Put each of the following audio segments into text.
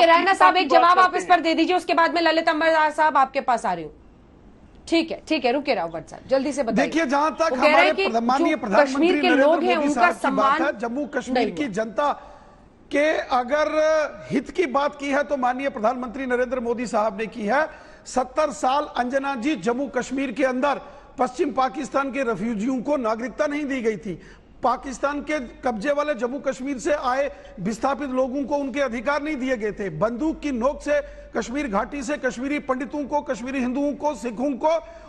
रैना साहब एक जवाब आप इस पर दे दीजिए, उसके बाद में ललित अंबरदार साहब आपके पास आ रही हूँ। ठीक है, रुके रावत साहब, जल्दी से बताइए। देखिए, जहां तक हमारे माननीय कश्मीर के लोग हैं उनका सम्मान, जम्मू कश्मीर की जनता के अगर हित की बात की है तो माननीय प्रधानमंत्री नरेंद्र मोदी साहब ने की है। 70 साल अंजना जी जम्मू कश्मीर के अंदर पश्चिम पाकिस्तान के रेफ्यूजियों को नागरिकता नहीं दी गई थी। पाकिस्तान के कब्जे वाले जम्मू कश्मीर से आए विस्थापित लोगों को उनके अधिकार नहीं दिए गए थे। बंदूक की नोक से कश्मीर घाटी से कश्मीरी पंडितों को, कश्मीरी हिंदुओं को, सिखों को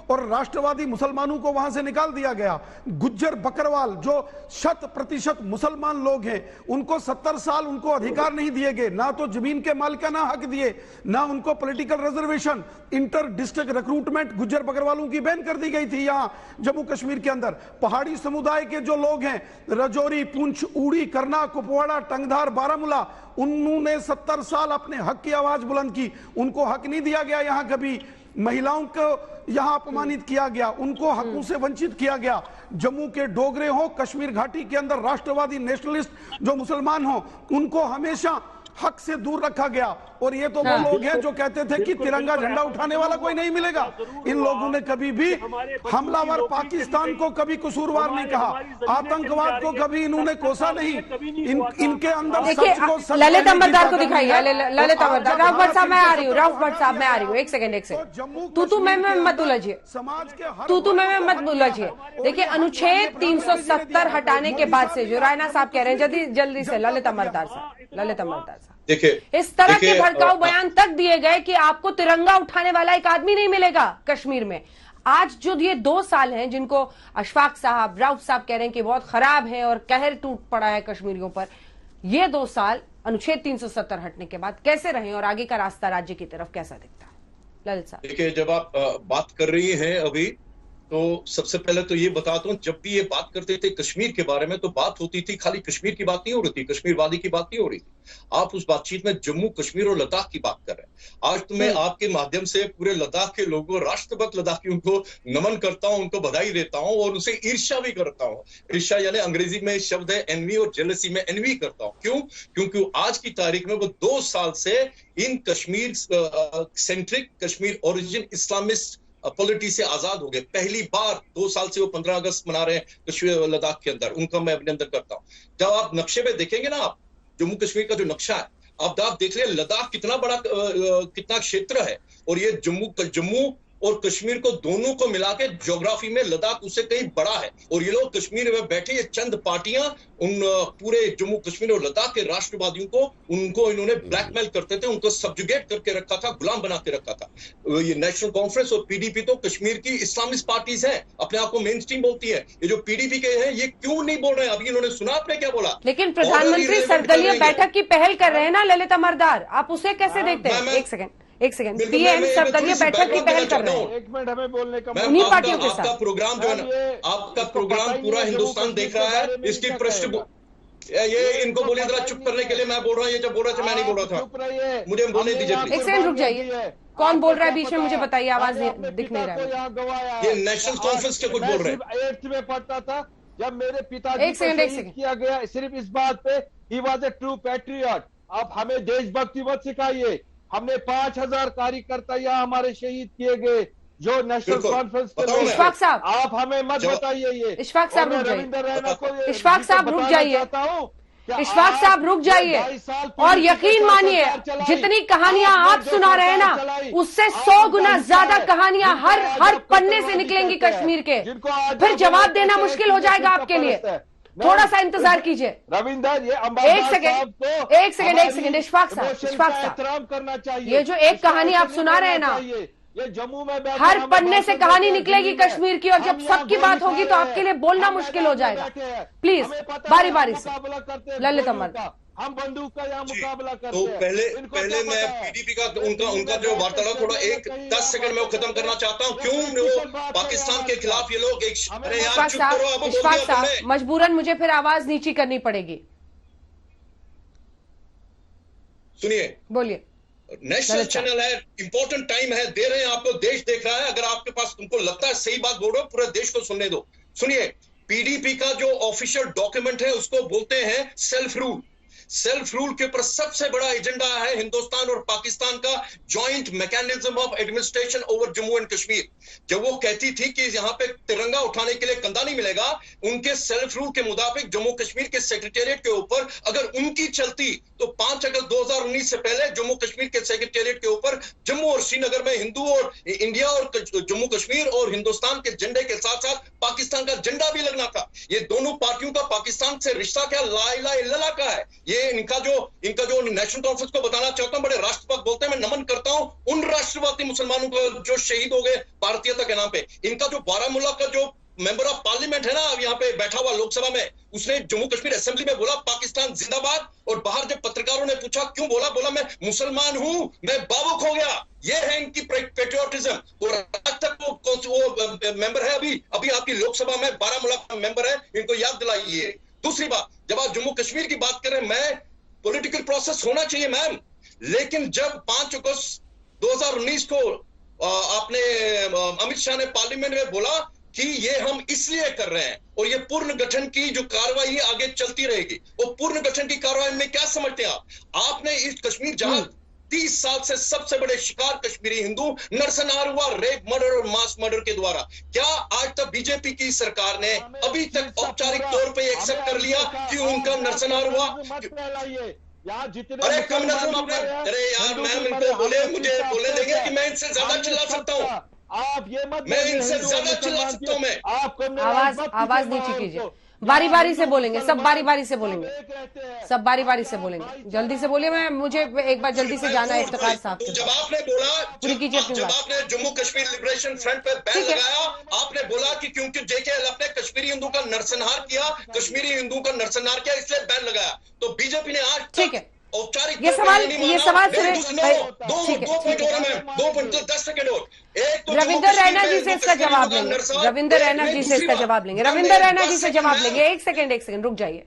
और राष्ट्रवादी मुसलमानों को वहां से निकाल दिया गया। गुज्जर बकरवाल जो 100% मुसलमान लोग हैं, उनको 70 साल उनको अधिकार नहीं दिए गए, ना तो जमीन के मालिकाना हक दिए, ना उनको political reservation. Inter district recruitment Gujjar बकरवालों की बैन कर दी गई थी यहां जम्मू कश्मीर के अंदर। पहाड़ी समुदाय के जो लोग हैं, रजौरी, पुंछ, उड़ी, करना, कुपवाड़ा, टंगधार, बारामूला, उन्होंने 70 साल अपने हक की आवाज बुलंद की। उनको हक नहीं दिया गया यहां कभी। महिलाओं को यहां अपमानित किया गया, उनको हकों से वंचित किया गया। जम्मू के डोगरे हो, कश्मीर घाटी के अंदर राष्ट्रवादी नेशनलिस्ट जो मुसलमान हो, उनको हमेशा हक से दूर रखा गया। और ये तो वो लोग हैं जो कहते थे कि तिरंगा झंडा उठाने वाला कोई नहीं मिलेगा। इन लोगों ने कभी भी हमलावर पाकिस्तान को कभी कसूरवार नहीं कहा, आतंकवाद को कभी इन्होंने कोसा नहीं। इनके अंदर सच को, ललित अंबरदार को दिखाइए, ललित अंबरदार। राव भट्ट साहब मैं आ रही हूँ, राव भट्ट साहब मैं आ रही हूँ, एक सेकंड। तू मैं मत उलझिए, समाज के तू मैं मत उलझिए। देखिए, अनुच्छेद 370 हटाने के बाद से जो रैना साहब कह रहे हैं, जल्दी से ललित अंबरदार साहब, देखिए, इस तरह के भड़काऊ बयान तक दिए गए कि आपको तिरंगा उठाने वाला एक आदमी नहीं मिलेगा कश्मीर में। आज जो ये 2 साल हैं जिनको अशफाक साहब, राउफ साहब कह रहे हैं कि बहुत खराब है और कहर टूट पड़ा है कश्मीरियों पर, ये 2 साल अनुच्छेद 370 हटने के बाद कैसे रहे और आगे का रास्ता राज्य की तरफ कैसा दिखता है? ललित साहब देखिए, जब आप बात कर रही हैं अभी, तो सबसे पहले तो ये बताता हूं, जब भी ये बात करते थे कश्मीर के बारे में तो बात होती थी खाली कश्मीर की बात नहीं हो रही थी, कश्मीरवादी की बात नहीं हो रही थी। आप उस बातचीत में जम्मू कश्मीर और लद्दाख की बात कर रहे हैं। आज तो मैं आपके माध्यम से पूरे लद्दाख के लोगों, राष्ट्रभक्त लद्दाखियों को नमन करता हूं, उनको बधाई देता हूं और उनसे ईर्ष्या भी करता हूं। ईर्ष्या यानी अंग्रेजी में शब्द है एनवी, और जेलसी में एनवी करता हूं। क्यों? क्योंकि आज की तारीख में वो 2 साल से इन Kashmir centric, Kashmir origin Islamist polity से आजाद हो गए। पहली बार 2 साल से वो 15 अगस्त मना रहे हैं कश्मीर लद्दाख के अंदर, उनका मैं अभिनंदन करता हूं। जब आप नक्शे में देखेंगे ना, आप जम्मू कश्मीर का जो नक्शा है, अब आप देख रहे हैं लद्दाख कितना बड़ा, कितना क्षेत्र है, और ये जम्मू और कश्मीर को दोनों को मिला के ज्योग्राफी में लद्दाख उससे कहीं बड़ा है। और ये लोग कश्मीर में बैठे, ये चंद पार्टियां उन पूरे जम्मू कश्मीर और लद्दाख के राष्ट्रवादियों को, उनको इन्होंने ब्लैकमेल करते थे, उनको सब्जुगेट करके रखा था, गुलाम बना के रखा था। ये नेशनल कॉन्फ्रेंस और पीडीपी तो कश्मीर की इस्लामिस्ट पार्टीज है, अपने आप को मेन स्ट्रीम बोलती है। ये जो पीडीपी के हैं, ये क्यों नहीं बोल रहे हैं? अभी इन्होंने सुना आपने क्या बोला? लेकिन प्रधानमंत्री सर्वदलीय बैठक की पहल कर रहे हैं ना ललित अमरदार, आप उसे कैसे देखते हैं? एक सेकंड, पीएम सर्वदलीय बैठक की पहल कर रहे हैं। 1 मिनट हमें बोलने का, उन्हीं पार्टियों के साथ आपका प्रोग्राम जो है ना, आपका प्रोग्राम पूरा हिंदुस्तान देख रहा है। इसकी ये इनको बोलिए जरा चुप करने के लिए। मैं बोल रहा हूँ, ये जब बोल रहा था मैं नहीं बोल रहा था, मुझे बोलने दीजिए। एक सेकंड रुक जाइए, कौन बोल रहा है बीच में? मुझे बताइए, आवाज दिख नहीं रहा है। ये नेशनल कॉन्फ्रेंस के कुछ बोल रहे हैं। 8th में पढ़ता था जब मेरे पिताजी एक सेकंड किया गया, सिर्फ इस बात पे, he was a true patriot. आप हमें देशभक्ति मत सिखाइए। हमने 5000 कार्यकर्ता यहाँ हमारे शहीद किए गए, जो नेशनल कॉन्फ्रेंस के लोग। इशफाक साहब, आप हमें मत बताइए ये। इशफाक साहब रुक जाइए, इशफाक साहब रुक जाइए, इशफाक साहब रुक जाइए। और यकीन मानिए, जितनी कहानियां आप सुना रहे हैं ना, उससे 100 गुना ज्यादा कहानियां हर पन्ने से निकलेंगी कश्मीर के। फिर जवाब देना मुश्किल हो जाएगा आपके लिए। थोड़ा सा इंतजार कीजिए रविंदर। ये एक सेकंड इशफाक साहब, करना चाहिए। ये जो एक कहानी आप सुना रहे हैं ना, ये जम्मू में हर पन्ने से कहानी निकलेगी कश्मीर की, और जब सबकी बात होगी तो आपके लिए बोलना मुश्किल हो जाएगा। प्लीज बारी बारी से ललित अमरदार, हम बंदूक का यहाँ मुकाबला करते तो हैं। पहले मैं पीडीपी का उनका जो वार्तालाप थोड़ा 10 सेकंड में वो खत्म करना चाहता हूँ। क्यों वो पाकिस्तान के खिलाफ ये लोग इशफाक साहब, मजबूरन मुझे फिर आवाज नीची करनी पड़ेगी। सुनिए, बोलिए। नेशनल चैनल है, इंपॉर्टेंट टाइम है, दे रहे हैं आपको, देश देख रहा है। अगर आपके पास, तुमको लगता है सही बात बोल रहे हो, पूरे देश को सुनने दो। सुनिए, पीडीपी का जो ऑफिशियल डॉक्यूमेंट है उसको बोलते हैं सेल्फ रूल। सेल्फ रूल के ऊपर सबसे बड़ा एजेंडा है हिंदुस्तान और पाकिस्तान का joint mechanism of administration over Jammu and Kashmir. जब वो कहती थी कि यहां पे तिरंगा उठाने के लिए कंधा नहीं मिलेगा, उनके सेल्फ रूल के मुताबिक जम्मू कश्मीर के सेक्रेटेरिएट के ऊपर अगर उनकी चलती तो 5 अगस्त 2019 से पहले जम्मू कश्मीर के सेक्रेटेरिएट के ऊपर जम्मू और श्रीनगर में हिंदू और इंडिया और जम्मू कश्मीर और हिंदुस्तान के झंडे के साथ साथ पाकिस्तान का झंडा भी लगना था। ये दोनों पार्टियों का पाकिस्तान से रिश्ता क्या ला इलाहा इल्लल्लाह का है। ये इनका जो नेशनल कॉन्फ्रेंस को बताना चाहता हूं, बड़े राष्ट्रभक्त बोलते हैं, मैं नमन करता हूं उन राष्ट्रवादी मुसलमानों को जो शहीद हो गए भारतीयता के नाम पे। इनका जो बारामूला का जो मेंबर ऑफ पार्लियामेंट है ना, अब यहाँ पे बैठा हुआ लोकसभा में, उसने जम्मू कश्मीर असेंबली में बोला पाकिस्तान जिंदाबाद, और बाहर जब पत्रकारों ने पूछा क्यों बोला मैं मुसलमान हूं, मैं बावुक हो गया। ये है इनकी पेट्रियोटिज्म। और आज तक वो मेंबर है, अभी आपकी लोकसभा में बारामूला का मेंबर है, इनको याद दिलाइए। दूसरी बात, जब आप जम्मू कश्मीर की बात करें, मैं पॉलिटिकल प्रोसेस होना चाहिए मैम, लेकिन जब 5 अगस्त 2019 को आपने अमित शाह ने पार्लियामेंट में बोला कि ये हम इसलिए कर रहे हैं और ये पूर्ण गठन की जो कार्रवाई आगे चलती रहेगी, वो पूर्ण गठन की कार्रवाई में क्या समझते हैं आप? आपने इस कश्मीर जहां 30 साल से सबसे बड़े शिकार कश्मीरी हिंदू नरसंहार हुआ, रेप, मर्डर और मास मर्डर के द्वारा, क्या आज तक बीजेपी की सरकार ने अभी तक औपचारिक तौर पे एक्सेप्ट कर लिया कि उनका नरसंहार हुआ? अरे कम नजर आपने, अरे यार मैम इनको बोले, मुझे बोलने देंगे कि मैं इनसे ज्यादा चिल्ला सकता हूँ, आप ये मत, मैं इनसे ज्यादा चिल्ला सकता हूँ। मैं आवाज नीचे कीजिए, बारी बारी से बोलेंगे, सब बारी बारी से बोलेंगे, सब बारी बारी से बोलेंगे, जल्दी से बोलिए। मुझे एक बार जल्दी से जाना है इफ्तिखार साहब के। जब आपने बोला, जब आपने जम्मू कश्मीर लिबरेशन फ्रंट पे बैन लगाया, आपने बोला कि क्योंकि जेकेएल ने कश्मीरी हिंदू का नरसंहार किया, कश्मीरी हिंदू का नरसंहार किया, इसलिए बैन लगाया। तो बीजेपी ने आज ठीक है, औपचारिक ये सवाल सुने। दो पॉइंट और मैम, 2 मिनट 10 सेकंड और। एक तो रविंदर रैना जी से इसका जवाब लेंगे, रविंदर रैना जी से इसका जवाब लेंगे, रविंदर रैना जी से जवाब लेंगे। एक सेकंड रुक जाइए।